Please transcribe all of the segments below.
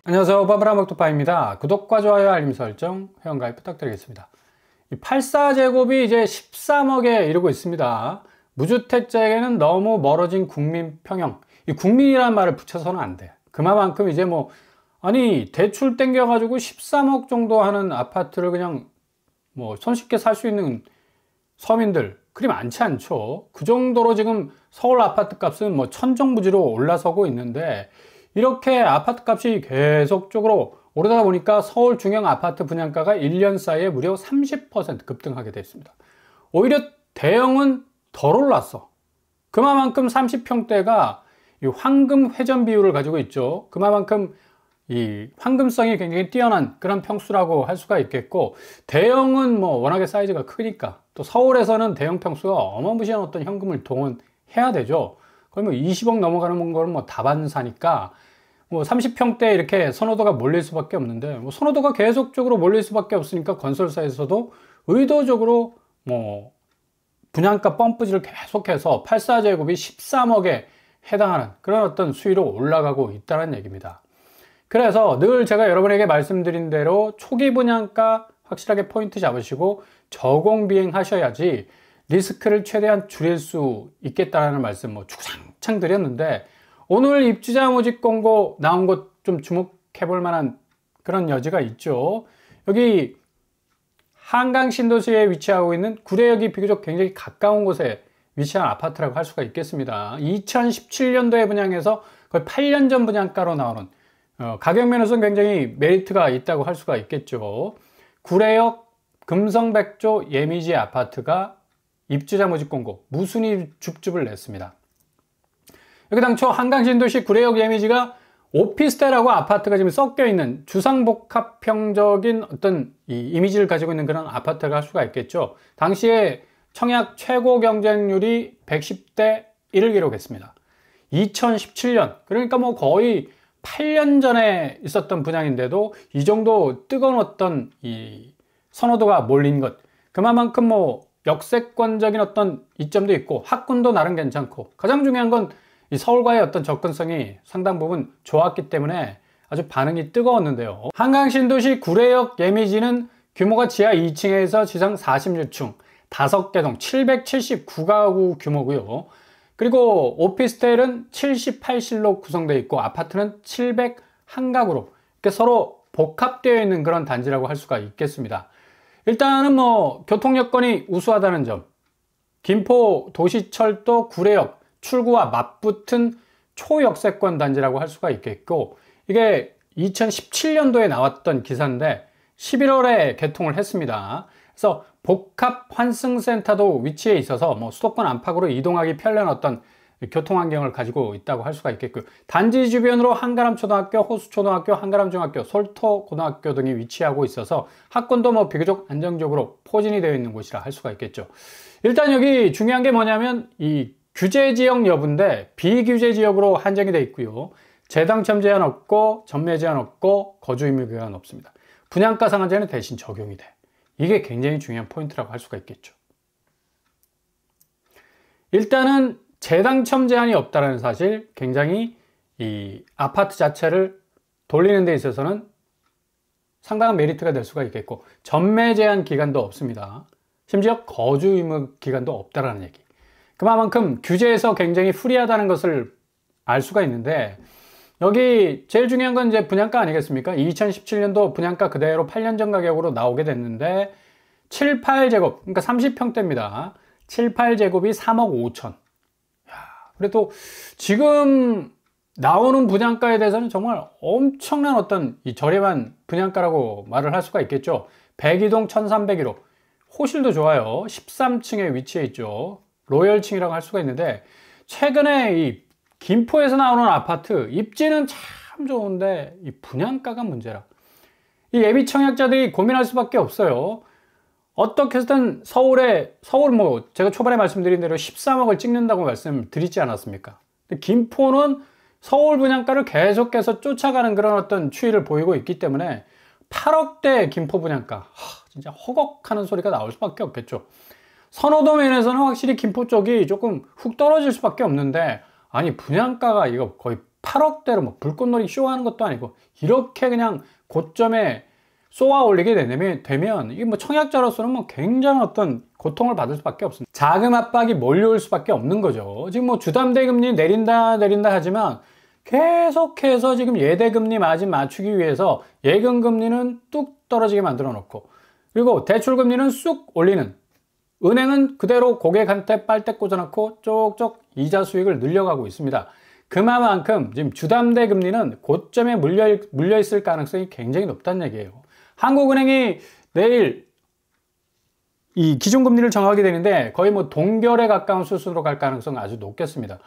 안녕하세요. 바브라먹토파입니다. 구독과 좋아요, 알림 설정, 회원가입 부탁드리겠습니다. 84제곱이 이제 13억에 이르고 있습니다. 무주택자에게는 너무 멀어진 국민 평형. 이 국민이라는 말을 붙여서는 안 돼. 그만큼 이제 대출 땡겨가지고 13억 정도 하는 아파트를 그냥 손쉽게 살 수 있는 서민들, 그리 많지 않죠. 그 정도로 지금 서울 아파트 값은 천정부지로 올라서고 있는데, 이렇게 아파트 값이 계속적으로 오르다 보니까 서울 중형 아파트 분양가가 1년 사이에 무려 30% 급등하게 됐습니다. 오히려 대형은 덜 올랐어. 그만큼 30평대가 이 황금 회전 비율을 가지고 있죠. 그만큼 이 황금성이 굉장히 뛰어난 그런 평수라고 할 수가 있겠고, 대형은 워낙에 사이즈가 크니까, 또 서울에서는 대형 평수가 어마무시한 어떤 현금을 동원해야 되죠. 거의 20억 넘어가는 거는 다반사니까 30평대 이렇게 선호도가 몰릴 수밖에 없는데, 선호도가 계속적으로 몰릴 수밖에 없으니까 건설사에서도 의도적으로 분양가 펌프질을 계속해서 84제곱이 13억에 해당하는 그런 어떤 수위로 올라가고 있다는 얘기입니다. 그래서 늘 제가 여러분에게 말씀드린 대로 초기 분양가 확실하게 포인트 잡으시고 저공 비행하셔야지 리스크를 최대한 줄일 수 있겠다라는 말씀 주구장창 드렸는데, 오늘 입주자 모집 공고 나온 곳 좀 주목해 볼 만한 그런 여지가 있죠. 여기 한강 신도시에 위치하고 있는 구례역이 비교적 굉장히 가까운 곳에 위치한 아파트라고 할 수가 있겠습니다. 2017년도에 분양해서 거의 8년 전 분양가로 나오는, 가격 면에서는 굉장히 메리트가 있다고 할 수가 있겠죠. 구례역 금성백조 예미지 아파트가 입주자 모집 공고 무순위 줍줍을 냈습니다. 여기 당초 한강신도시 구례역 예미지가 오피스텔하고 아파트가 지금 섞여 있는 주상복합형적인 어떤 이 이미지를 가지고 있는 그런 아파트가 할 수가 있겠죠. 당시에 청약 최고 경쟁률이 110대 1을 기록했습니다. 2017년, 그러니까 거의 8년 전에 있었던 분양인데도 이 정도 뜨거운 어떤 이 선호도가 몰린 것, 그만큼 역세권적인 어떤 이점도 있고 학군도 나름 괜찮고, 가장 중요한 건 이 서울과의 어떤 접근성이 상당 부분 좋았기 때문에 아주 반응이 뜨거웠는데요. 한강신도시 구례역 예미지는 규모가 지하 2층에서 지상 46층 5개 동 779가구 규모고요. 그리고 오피스텔은 78실로 구성되어 있고 아파트는 701가구로 이렇게 서로 복합되어 있는 그런 단지라고 할 수가 있겠습니다. 일단은 교통 여건이 우수하다는 점, 김포 도시철도 구례역 출구와 맞붙은 초역세권 단지라고 할 수가 있겠고, 이게 2017년도에 나왔던 기사인데 11월에 개통을 했습니다. 그래서 복합 환승센터도 위치해 있어서 수도권 안팎으로 이동하기 편리한 어떤 교통환경을 가지고 있다고 할 수가 있겠고요. 단지 주변으로 한가람초등학교, 호수초등학교, 한가람중학교, 솔토고등학교 등이 위치하고 있어서 학군도 비교적 안정적으로 포진이 되어 있는 곳이라 할 수가 있겠죠. 일단 여기 중요한 게 뭐냐면 이 규제 지역 여부인데 비규제 지역으로 한정이 되어 있고요. 재당첨 제한 없고 전매 제한 없고 거주 의무 제한 없습니다. 분양가 상한제는 대신 적용이 돼. 이게 굉장히 중요한 포인트라고 할 수가 있겠죠. 일단은 재당첨 제한이 없다는 사실, 굉장히 이 아파트 자체를 돌리는 데 있어서는 상당한 메리트가 될 수가 있겠고, 전매 제한 기간도 없습니다. 심지어 거주 의무 기간도 없다라는 얘기. 그만큼 규제에서 굉장히 프리하다는 것을 알 수가 있는데, 여기 제일 중요한 건 이제 분양가 아니겠습니까? 2017년도 분양가 그대로 8년 전 가격으로 나오게 됐는데 7, 8제곱, 그러니까 30평대입니다. 7, 8제곱이 3억 5천. 그래도 지금 나오는 분양가에 대해서는 정말 엄청난 어떤 이 저렴한 분양가라고 말을 할 수가 있겠죠. 백이동 1301호. 호실도 좋아요. 13층에 위치해 있죠. 로열층이라고 할 수가 있는데, 최근에 이 김포에서 나오는 아파트 입지는 참 좋은데 이 분양가가 문제라. 이 예비 청약자들이 고민할 수밖에 없어요. 어떻게 해서든 서울 제가 초반에 말씀드린 대로 13억을 찍는다고 말씀드리지 않았습니까? 근데 김포는 서울 분양가를 계속해서 쫓아가는 그런 어떤 추이를 보이고 있기 때문에 8억대 김포 분양가, 진짜 허걱하는 소리가 나올 수밖에 없겠죠. 선호도 면에서는 확실히 김포 쪽이 조금 훅 떨어질 수밖에 없는데, 아니 분양가가 이거 거의 8억대로 뭐 불꽃놀이 쇼하는 것도 아니고 이렇게 그냥 고점에 쏘아 올리게 되면 이게 뭐 청약자로서는 뭐 굉장히 어떤 고통을 받을 수밖에 없습니다. 자금 압박이 몰려올 수밖에 없는 거죠. 지금 뭐 주담대 금리 내린다 하지만 계속해서 지금 예대금리 마진 맞추기 위해서 예금금리는 뚝 떨어지게 만들어 놓고, 그리고 대출금리는 쑥 올리는, 은행은 그대로 고객한테 빨대 꽂아놓고 쪽쪽 이자 수익을 늘려가고 있습니다. 그만큼 지금 주담대 금리는 고점에 물려있을 가능성이 굉장히 높다는 얘기예요. 한국은행이 내일 이 기준금리를 정하게 되는데 거의 뭐 동결에 가까운 수순으로 갈 가능성은 아주 높겠습니다.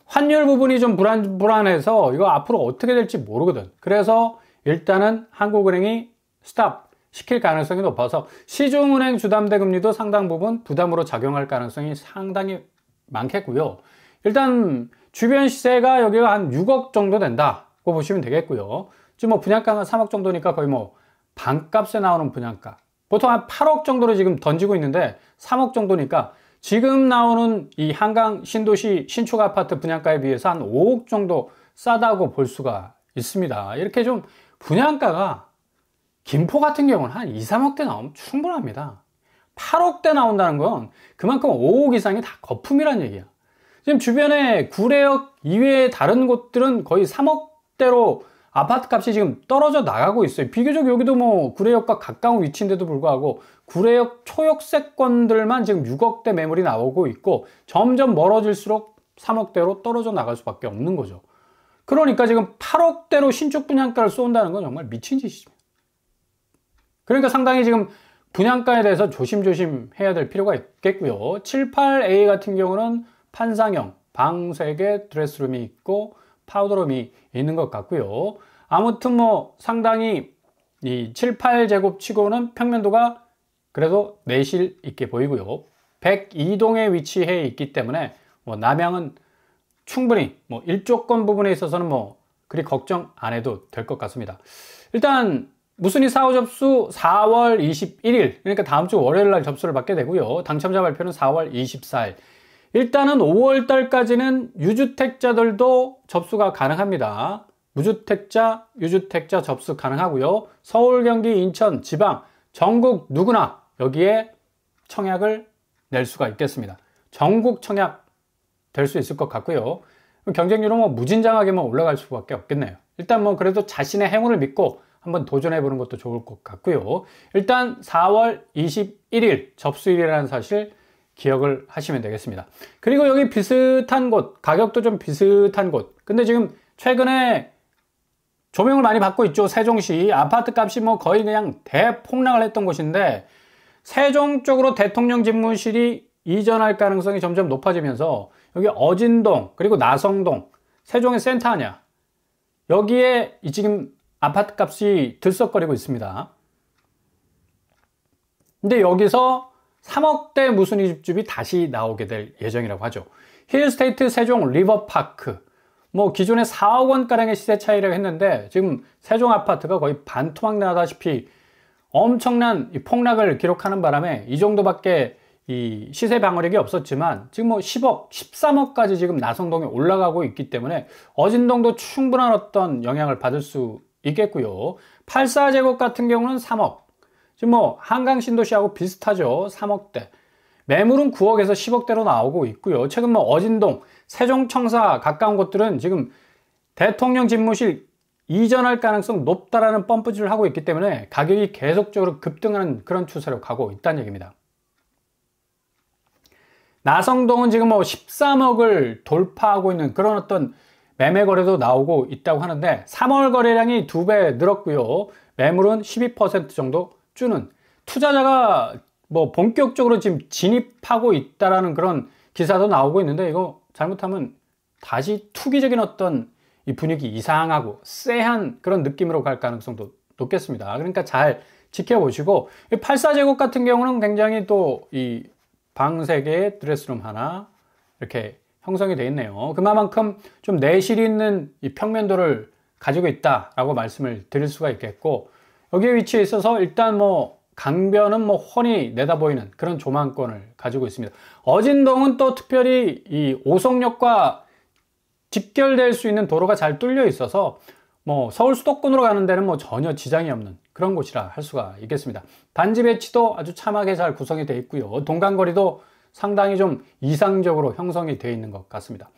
환율 부분이 좀 불안해서 이거 앞으로 어떻게 될지 모르거든. 그래서 일단은 한국은행이 스탑 시킬 가능성이 높아서 시중은행 주담대 금리도 상당 부분 부담으로 작용할 가능성이 상당히 많겠고요. 일단 주변 시세가 여기가 한 6억 정도 된다고 보시면 되겠고요. 지금 뭐 분양가가 3억 정도니까 거의 뭐 반값에 나오는 분양가. 보통 한 8억 정도로 지금 던지고 있는데 3억 정도니까 지금 나오는 이 한강 신도시 신축 아파트 분양가에 비해서 한 5억 정도 싸다고 볼 수가 있습니다. 이렇게 좀 분양가가 김포 같은 경우는 한 2, 3억대 나오면 충분합니다. 8억대 나온다는 건 그만큼 5억 이상이 다 거품이란 얘기야. 지금 주변에 구례역 이외의 다른 곳들은 거의 3억대로 아파트 값이 지금 떨어져 나가고 있어요. 비교적 여기도 뭐 구례역과 가까운 위치인데도 불구하고 구례역 초역세권들만 지금 6억대 매물이 나오고 있고 점점 멀어질수록 3억대로 떨어져 나갈 수밖에 없는 거죠. 그러니까 지금 8억대로 신축 분양가를 쏜다는 건 정말 미친 짓이죠. 그러니까 상당히 지금 분양가에 대해서 조심조심 해야 될 필요가 있겠고요. 7, 8A 같은 경우는 판상형, 방 3개, 드레스룸이 있고 파우더룸이 있는 것 같고요. 아무튼 뭐 상당히 이 7, 8제곱 치고는 평면도가 그래도 내실 있게 보이고요. 102동에 위치해 있기 때문에 뭐 남양은 충분히 뭐 일조권 부분에 있어서는 뭐 그리 걱정 안 해도 될 것 같습니다. 일단 무순위 4호 접수 4월 21일, 그러니까 다음 주 월요일 날 접수를 받게 되고요. 당첨자 발표는 4월 24일. 일단은 5월 달까지는 유주택자들도 접수가 가능합니다. 무주택자, 유주택자 접수 가능하고요. 서울, 경기, 인천, 지방, 전국 누구나 여기에 청약을 낼 수가 있겠습니다. 전국 청약 될 수 있을 것 같고요. 경쟁률은 뭐 무진장하게만 올라갈 수밖에 없겠네요. 일단 뭐 그래도 자신의 행운을 믿고 한번 도전해 보는 것도 좋을 것 같고요. 일단 4월 21일 접수일이라는 사실 기억을 하시면 되겠습니다. 그리고 여기 비슷한 곳, 가격도 좀 비슷한 곳. 근데 지금 최근에 조명을 많이 받고 있죠. 세종시 아파트 값이 뭐 거의 그냥 대폭락을 했던 곳인데 세종 쪽으로 대통령 집무실이 이전할 가능성이 점점 높아지면서 여기 어진동 그리고 나성동, 세종의 센터 아니야. 여기에 지금 아파트 값이 들썩거리고 있습니다. 근데 여기서 3억대 무순위 집주비 다시 나오게 될 예정이라고 하죠. 힐스테이트 세종 리버파크, 뭐 기존에 4억 원가량의 시세 차이라고 했는데 지금 세종 아파트가 거의 반토막 나다시피 엄청난 폭락을 기록하는 바람에 이 정도밖에 이 시세 방어력이 없었지만 지금 뭐 10억, 13억까지 지금 나성동에 올라가고 있기 때문에 어진동도 충분한 어떤 영향을 받을 수 있겠고요. 84제곱 같은 경우는 3억. 지금 뭐 한강 신도시하고 비슷하죠. 3억대. 매물은 9억에서 10억대로 나오고 있고요. 최근 뭐 어진동, 세종청사 가까운 곳들은 지금 대통령 집무실 이전할 가능성 높다라는 펌프질을 하고 있기 때문에 가격이 계속적으로 급등하는 그런 추세로 가고 있다는 얘기입니다. 나성동은 지금 뭐 13억을 돌파하고 있는 그런 어떤 매매 거래도 나오고 있다고 하는데 3월 거래량이 2배 늘었고요. 매물은 12% 정도 주는, 투자자가 뭐 본격적으로 지금 진입하고 있다라는 그런 기사도 나오고 있는데 이거 잘못하면 다시 투기적인 어떤 이 분위기 이상하고 쎄한 그런 느낌으로 갈 가능성도 높겠습니다. 그러니까 잘 지켜보시고 84제곱 같은 경우는 굉장히 또 이 방 3개에 드레스룸 하나 이렇게 형성이 되어 있네요. 그만큼 좀 내실 있는 이 평면도를 가지고 있다라고 말씀을 드릴 수가 있겠고, 여기에 위치해 있어서 일단 뭐 강변은 뭐 훤히 내다보이는 그런 조망권을 가지고 있습니다. 어진동은 또 특별히 이 오송역과 직결될 수 있는 도로가 잘 뚫려 있어서 뭐 서울 수도권으로 가는 데는 뭐 전혀 지장이 없는 그런 곳이라 할 수가 있겠습니다. 단지 배치도 아주 참하게 잘 구성이 되어 있고요. 동간거리도 상당히 좀 이상적으로 형성이 되어 있는 것 같습니다.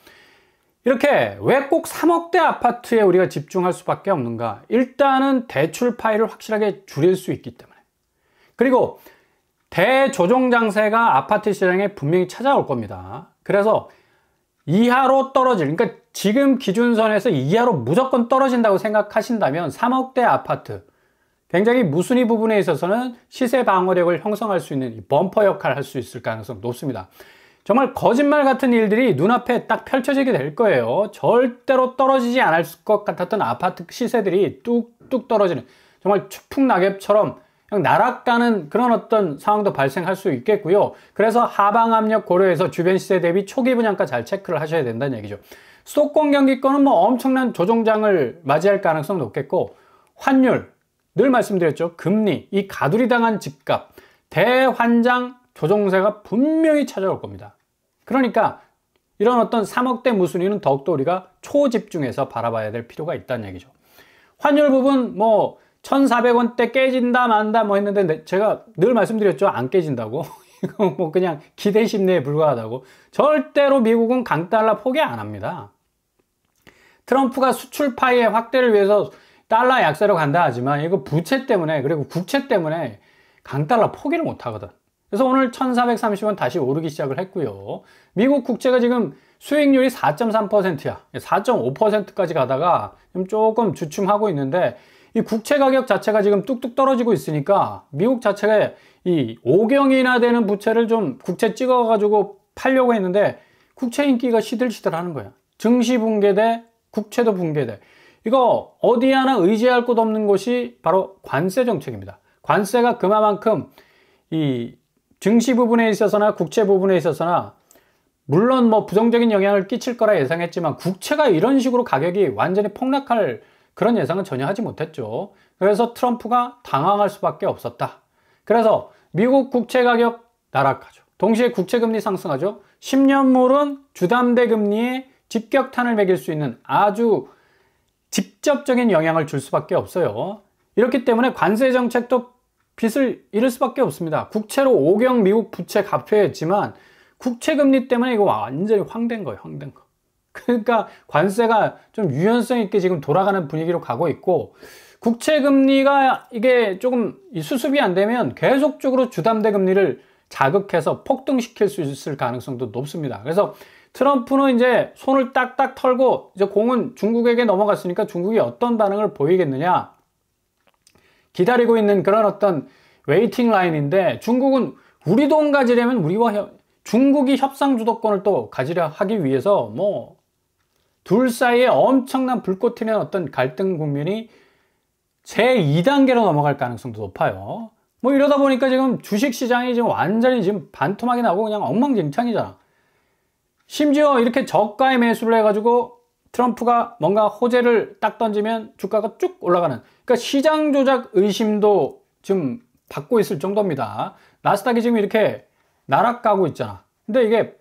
이렇게 왜 꼭 3억대 아파트에 우리가 집중할 수밖에 없는가? 일단은 대출 파이를 확실하게 줄일 수 있기 때문에. 그리고 대조정 장세가 아파트 시장에 분명히 찾아올 겁니다. 그래서 이하로 떨어질, 그러니까 지금 기준선에서 이하로 무조건 떨어진다고 생각하신다면 3억대 아파트, 굉장히 무순위 부분에 있어서는 시세 방어력을 형성할 수 있는 범퍼 역할을 할 수 있을 가능성이 높습니다. 정말 거짓말 같은 일들이 눈앞에 딱 펼쳐지게 될 거예요. 절대로 떨어지지 않을 것 같았던 아파트 시세들이 뚝뚝 떨어지는, 정말 추풍낙엽처럼 그냥 날아가는 그런 어떤 상황도 발생할 수 있겠고요. 그래서 하방 압력 고려해서 주변 시세 대비 초기 분양가 잘 체크를 하셔야 된다는 얘기죠. 수도권 경기권은 뭐 엄청난 조정장을 맞이할 가능성이 높겠고, 환율, 늘 말씀드렸죠. 금리, 이 가두리 당한 집값, 대환장 조정세가 분명히 찾아올 겁니다. 그러니까 이런 어떤 3억대 무순위는 더욱더 우리가 초집중해서 바라봐야 될 필요가 있다는 얘기죠. 환율 부분 뭐 1,400원대 깨진다 만다 뭐 했는데 제가 늘 말씀드렸죠. 안 깨진다고. 이거 뭐 그냥 기대 심리에 불과하다고. 절대로 미국은 강달러 포기 안 합니다. 트럼프가 수출 파이의 확대를 위해서 달러 약세로 간다 하지만 이거 부채 때문에, 그리고 국채 때문에 강달러 포기를 못 하거든. 그래서 오늘 1,430원 다시 오르기 시작을 했고요. 미국 국채가 지금 수익률이 4.3%야. 4.5%까지 가다가 조금 주춤하고 있는데, 이 국채 가격 자체가 지금 뚝뚝 떨어지고 있으니까 미국 자체가 이 5경이나 되는 부채를 좀 국채 찍어가지고 팔려고 했는데 국채 인기가 시들시들하는 거야. 증시 붕괴돼, 국채도 붕괴돼. 이거 어디 하나 의지할 곳 없는 곳이 바로 관세 정책입니다. 관세가 그만큼 이 증시 부분에 있어서나 국채 부분에 있어서나 물론 뭐 부정적인 영향을 끼칠 거라 예상했지만 국채가 이런 식으로 가격이 완전히 폭락할 그런 예상은 전혀 하지 못했죠. 그래서 트럼프가 당황할 수밖에 없었다. 그래서 미국 국채 가격 나락하죠. 동시에 국채 금리 상승하죠. 10년물은 주담대 금리에 직격탄을 매길 수 있는 아주 직접적인 영향을 줄 수밖에 없어요. 이렇기 때문에 관세 정책도 빚을 잃을 수밖에 없습니다. 국채로 5경 미국 부채 갚아야 했지만 국채 금리 때문에 이거 완전히 황된 거예요. 황된 거. 그러니까 관세가 좀 유연성 있게 지금 돌아가는 분위기로 가고 있고, 국채 금리가 이게 조금 수습이 안 되면 계속적으로 주담대 금리를 자극해서 폭등시킬 수 있을 가능성도 높습니다. 그래서 트럼프는 이제 손을 딱딱 털고 이제 공은 중국에게 넘어갔으니까 중국이 어떤 반응을 보이겠느냐 기다리고 있는 그런 어떤 웨이팅 라인인데, 중국은 우리 돈 가지려면 중국이 협상 주도권을 또 가지려 하기 위해서 뭐 둘 사이에 엄청난 불꽃 튀는 어떤 갈등 국면이 제2단계로 넘어갈 가능성도 높아요. 뭐 이러다 보니까 지금 주식시장이 지금 완전히 지금 반토막이 나고 그냥 엉망진창이잖아. 심지어 이렇게 저가에 매수를 해가지고 트럼프가 뭔가 호재를 딱 던지면 주가가 쭉 올라가는, 그러니까 시장 조작 의심도 지금 받고 있을 정도입니다. 나스닥이 지금 이렇게 나락가고 있잖아. 근데 이게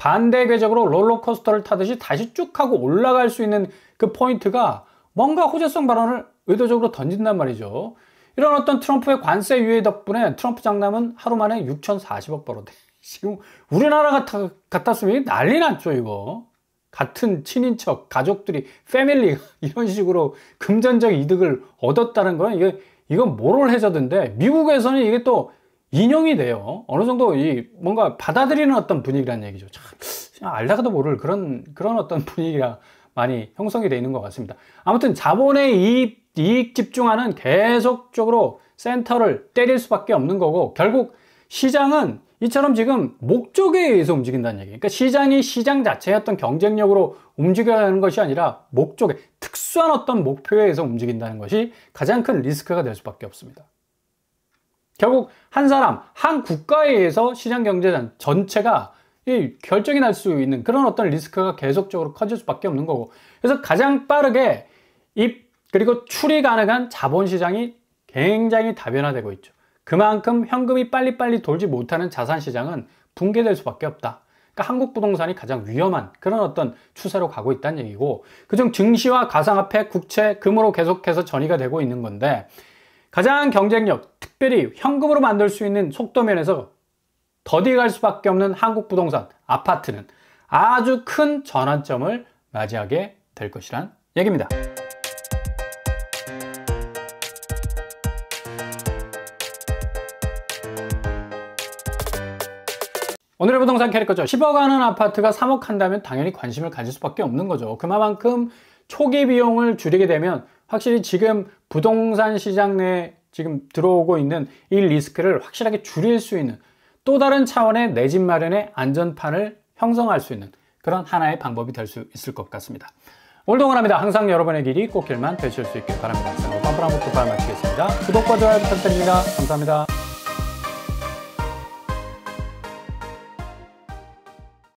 반대 궤적으로 롤러코스터를 타듯이 다시 쭉 하고 올라갈 수 있는 그 포인트가 뭔가 호재성 발언을 의도적으로 던진단 말이죠. 이런 어떤 트럼프의 관세 유예 덕분에 트럼프 장남은 하루 만에 6,040억 벌어대. 지금 우리나라 같았으면 난리 났죠, 이거. 같은 친인척, 가족들이, 패밀리가 이런 식으로 금전적 이득을 얻었다는 건 이건 모럴 해저드인데, 미국에서는 이게 또 인용이 돼요. 어느 정도 뭔가 받아들이는 어떤 분위기라는 얘기죠. 참, 알다가도 모를 그런 어떤 분위기가 많이 형성이 되어 있는 것 같습니다. 아무튼 자본의 이익 집중하는 계속적으로 센터를 때릴 수밖에 없는 거고, 결국 시장은 이처럼 지금 목적에 의해서 움직인다는 얘기예요. 그러니까 시장이 시장 자체의 어떤 경쟁력으로 움직여야 하는 것이 아니라 목적에, 특수한 어떤 목표에 의해서 움직인다는 것이 가장 큰 리스크가 될 수밖에 없습니다. 결국 한 사람, 한 국가에 의해서 시장 경제 전체가 결정이 날 수 있는 그런 어떤 리스크가 계속적으로 커질 수밖에 없는 거고, 그래서 가장 빠르게 그리고 출이 가능한 자본시장이 굉장히 다변화되고 있죠. 그만큼 현금이 빨리빨리 돌지 못하는 자산시장은 붕괴될 수밖에 없다. 그러니까 한국 부동산이 가장 위험한 그런 어떤 추세로 가고 있다는 얘기고, 그중 증시와 가상화폐, 국채, 금으로 계속해서 전이가 되고 있는 건데, 가장 경쟁력, 특별히 현금으로 만들 수 있는 속도면에서 더디 갈 수밖에 없는 한국 부동산, 아파트는 아주 큰 전환점을 맞이하게 될 것이란 얘기입니다. 오늘의 부동산 캐릭터죠. 10억 하는 아파트가 3억 한다면 당연히 관심을 가질 수밖에 없는 거죠. 그만큼 초기 비용을 줄이게 되면 확실히 지금 부동산 시장 내에 지금 들어오고 있는 이 리스크를 확실하게 줄일 수 있는 또 다른 차원의 내 집 마련의 안전판을 형성할 수 있는 그런 하나의 방법이 될 수 있을 것 같습니다. 오늘도 응원합니다. 항상 여러분의 길이 꽃길만 되실 수 있길 바랍니다. 빰빰한 목표 마치겠습니다. 구독과 좋아요 부탁드립니다. 감사합니다.